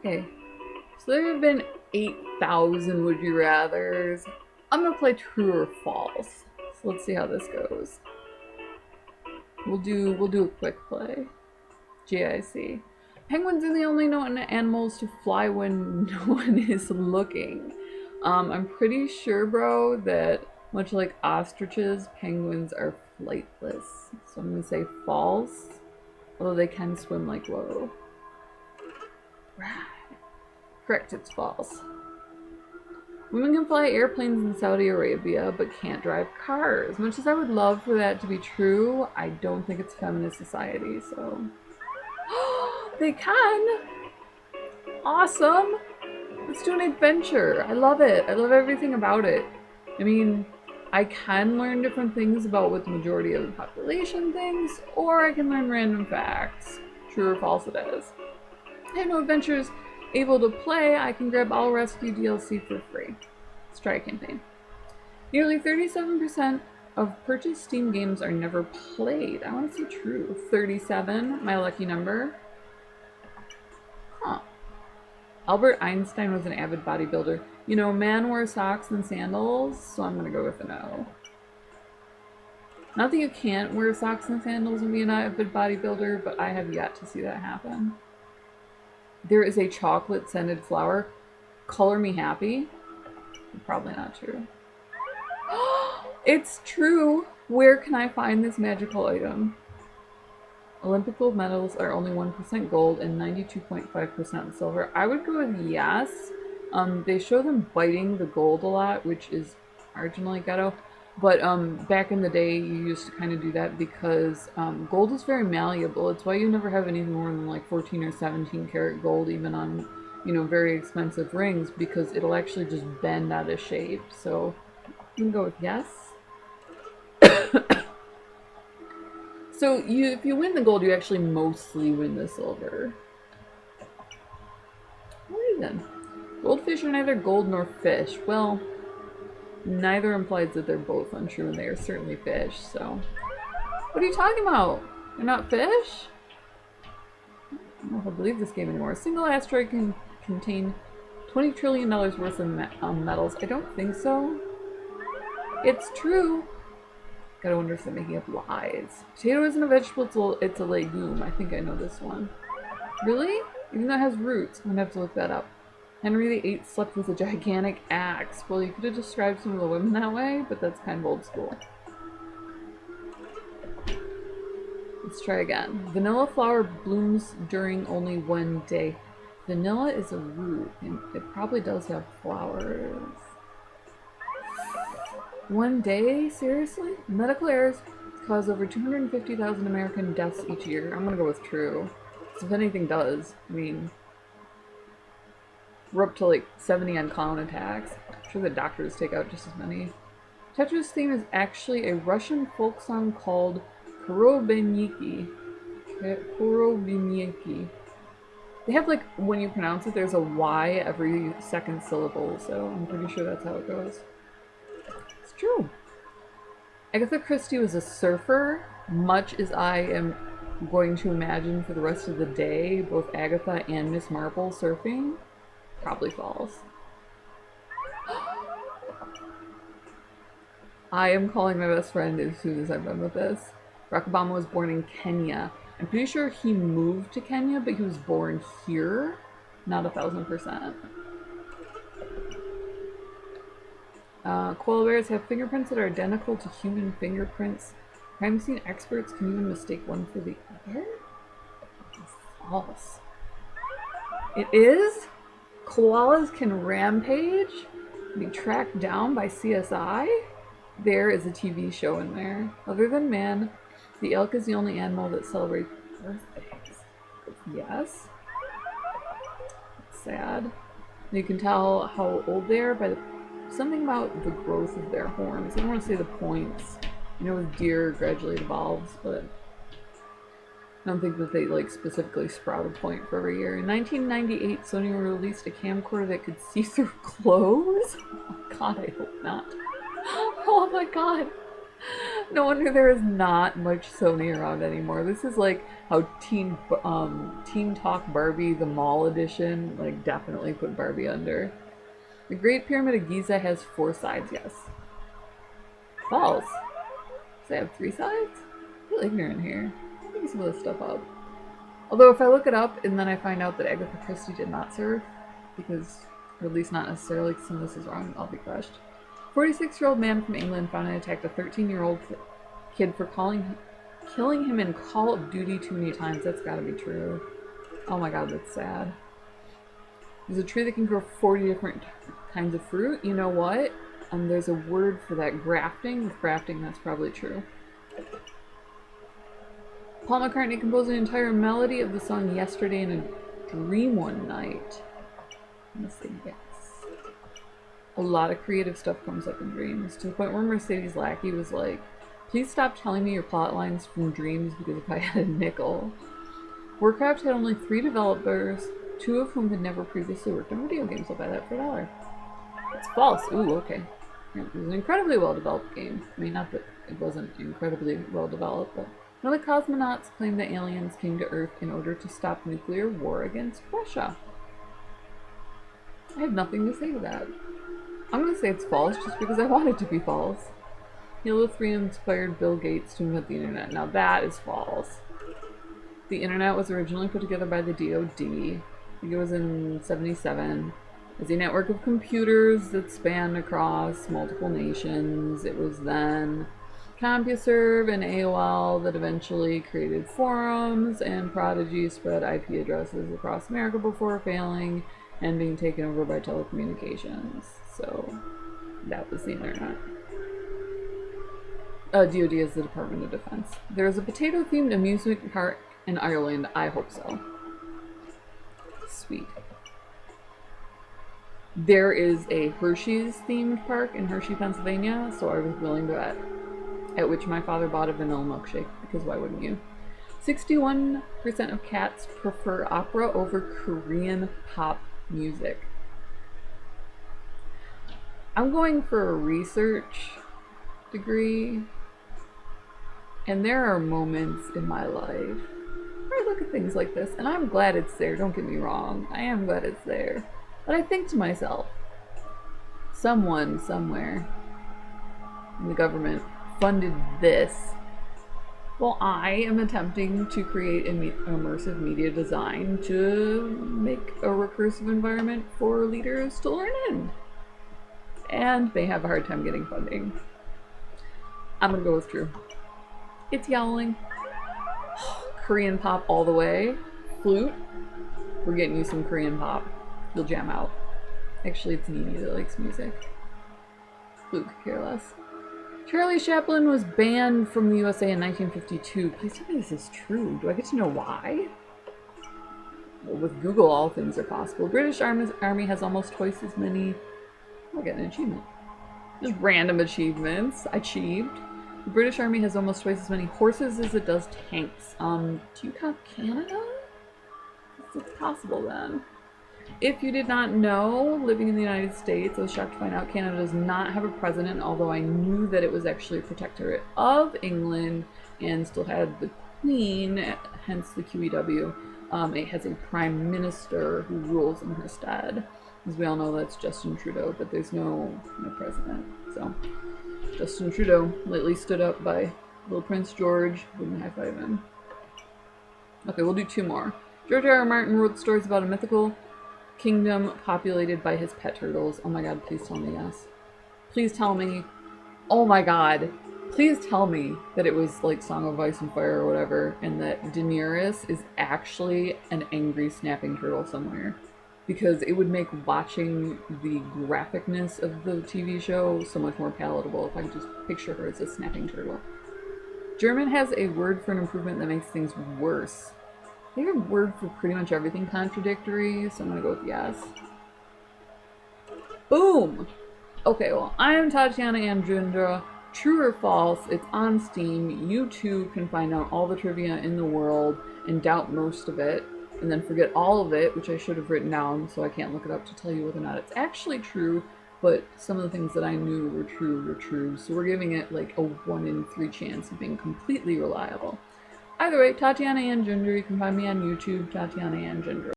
Okay. So there have been 8,000 would you rathers. I'm gonna play true or false. So let's see how this goes. We'll do a quick play. GIC. Penguins are the only known animals to fly when no one is looking. I'm pretty sure, bro, that much like ostriches, penguins are flightless. So I'm gonna say false. Although they can swim like whoa. Right. Correct, it's false. Women can fly airplanes in Saudi Arabia, but can't drive cars. Much as I would love for that to be true, I don't think it's a feminist society, so... They can! Awesome! Let's do an adventure. I love it. I love everything about it. I mean, I can learn different things about what the majority of the population thinks, or I can learn random facts. True or false it is. I have no adventures able to play. I can grab All Rescue DLC for free. Let's try a campaign. Nearly 37% of purchased Steam games are never played. I want to see true. 37, my lucky number. Huh. Albert Einstein was an avid bodybuilder. You know, man wore socks and sandals, so I'm gonna go with a no. Not that you can't wear socks and sandals and be an avid bodybuilder, but I have yet to see that happen. There is a chocolate scented flower. Color me happy. Probably not true. It's true! Where can I find this magical item? Olympic gold medals are only 1% gold and 92.5% silver. I would go with yes. They show them biting the gold a lot, which is marginally ghetto. But back in the day, you used to kind of do that because gold is very malleable. It's why you never have anything more than like 14 or 17 karat gold, even on, you know, very expensive rings, because it'll actually just bend out of shape. So you can go with yes. So if you win the gold, you actually mostly win the silver. Alright then. Goldfish are neither gold nor fish. Well, neither implies that they're both untrue, and they are certainly fish, so... What are you talking about? They're not fish? I don't know if I believe this game anymore. A single asteroid can contain $20 trillion worth of metals. I don't think so. It's true. Gotta wonder if they're making up lies. Potato isn't a vegetable, it's a legume. I think I know this one. Really? Even though it has roots. I'm gonna have to look that up. Henry VIII slept with a gigantic axe. Well, you could have described some of the women that way, but that's kind of old school. Let's try again. Vanilla flower blooms during only one day. Vanilla is a root, and it probably does have flowers. One day? Seriously? Medical errors cause over 250,000 American deaths each year. I'm gonna go with true. So if anything does, I mean... We're up to like 70 on clown attacks. I'm sure the doctors take out just as many. Tetra's theme is actually a Russian folk song called Korobeniki. Korobeniki. They have like, when you pronounce it, there's a Y every second syllable, so I'm pretty sure that's how it goes. It's true. Agatha Christie was a surfer, much as I am going to imagine for the rest of the day, both Agatha and Miss Marple surfing. Probably false. I am calling my best friend as soon as I'm done with this. Barack Obama was born in Kenya. I'm pretty sure he moved to Kenya, but he was born here. Not 1,000%. Koala bears have fingerprints that are identical to human fingerprints. Crime scene experts can even mistake one for the other? It's false. It is? Koalas can rampage? Be tracked down by CSI? There is a TV show in there. Other than man, the elk is the only animal that celebrates birthdays. Yes. It's sad. You can tell how old they are by something about the growth of their horns. I don't want to say the points. You know, with deer, gradually evolves, but I don't think that they like specifically sprout a point for every year. In 1998, Sony released a camcorder that could see through clothes. Oh god, I hope not. Oh my god. No wonder there is not much Sony around anymore. This is like how Teen Talk Barbie, the mall edition, like definitely put Barbie under. The Great Pyramid of Giza has 4 sides, yes. False. Does it have 3 sides? I feel ignorant here. I'm making some of this stuff up. Although if I look it up and then I find out that Agatha Christie did not serve, because, or at least not necessarily, because some of this is wrong, I'll be crushed. 46-year-old man from England found and attacked a 13-year-old kid for killing him in Call of Duty too many times. That's gotta be true. Oh my god, that's sad. There's a tree that can grow 40 different kinds of fruit. You know what? There's a word for that, grafting. With grafting, that's probably true. Paul McCartney composed an entire melody of the song Yesterday in a Dream One Night. I'm gonna say yes. A lot of creative stuff comes up in dreams, to the point where Mercedes Lackey was like, please stop telling me your plot lines from dreams, because if I had a nickel. Warcraft had only 3 developers, 2 of whom had never previously worked on video games. I'll buy that for $1. It's false. Ooh, okay. It was an incredibly well-developed game. I mean, not that it wasn't incredibly well-developed, but one of the cosmonauts claimed that aliens came to Earth in order to stop nuclear war against Russia. I have nothing to say to that. I'm going to say it's false just because I want it to be false. Halo 3 inspired Bill Gates to invent the internet. Now that is false. The internet was originally put together by the DoD. I think it was in '77. As a network of computers that spanned across multiple nations. It was then CompuServe and AOL that eventually created forums, and Prodigy spread IP addresses across America before failing and being taken over by telecommunications. So that was the internet. DoD is the Department of Defense. There's a potato-themed amusement park in Ireland. I hope so. Sweet. There is a Hershey's-themed park in Hershey, Pennsylvania, so I was willing to bet. At which my father bought a vanilla milkshake, because why wouldn't you? 61% of cats prefer opera over Korean pop music. I'm going for a research degree, and there are moments in my life where I look at things like this, and I'm glad it's there, don't get me wrong. I am glad it's there. But I think to myself, someone somewhere in the government funded this while I am attempting to create an immersive media design to make a recursive environment for leaders to learn in. And they have a hard time getting funding. I'm gonna go with true. It's yowling. Korean pop all the way. Flute. We're getting you some Korean pop. You'll jam out. Actually, it's Nini that likes music. Flute could care less. Charlie Chaplin was banned from the USA in 1952. Please tell me this is true. Do I get to know why? Well, with Google, all things are possible. British Army has almost twice as many... Oh, I got an achievement. Just random achievements. I achieved. The British Army has almost twice as many horses as it does tanks. Do you count Canada? It's possible then. If you did not know, living in the United States, I was shocked to find out Canada does not have a president, although I knew that it was actually a protectorate of England and still had the Queen, hence the QEW. It has a prime minister who rules in her stead. As we all know, that's Justin Trudeau, but there's no president. So, Justin Trudeau lately stood up by little Prince George. Wouldn't high-five him. Okay, we'll do 2 more. George R.R. Martin wrote stories about a mythical kingdom populated by his pet turtles. Oh my god, please tell me yes. Please tell me. Oh my god. Please tell me that it was like Song of Ice and Fire or whatever, and that Daenerys is actually an angry snapping turtle somewhere. Because it would make watching the graphicness of the TV show so much more palatable if I could just picture her as a snapping turtle. German has a word for an improvement that makes things worse. They have a word for pretty much everything contradictory, so I'm gonna go with yes. Boom! Okay, well, I am Tatiana Andrindra. True or false, it's on Steam. You too can find out all the trivia in the world and doubt most of it, and then forget all of it, which I should have written down so I can't look it up to tell you whether or not it's actually true. but some of the things that I knew were true. So we're giving it like a 1 in 3 chance of being completely reliable. Either way, Tatiana and Ginger. You can find me on YouTube, Tatiana and Ginger.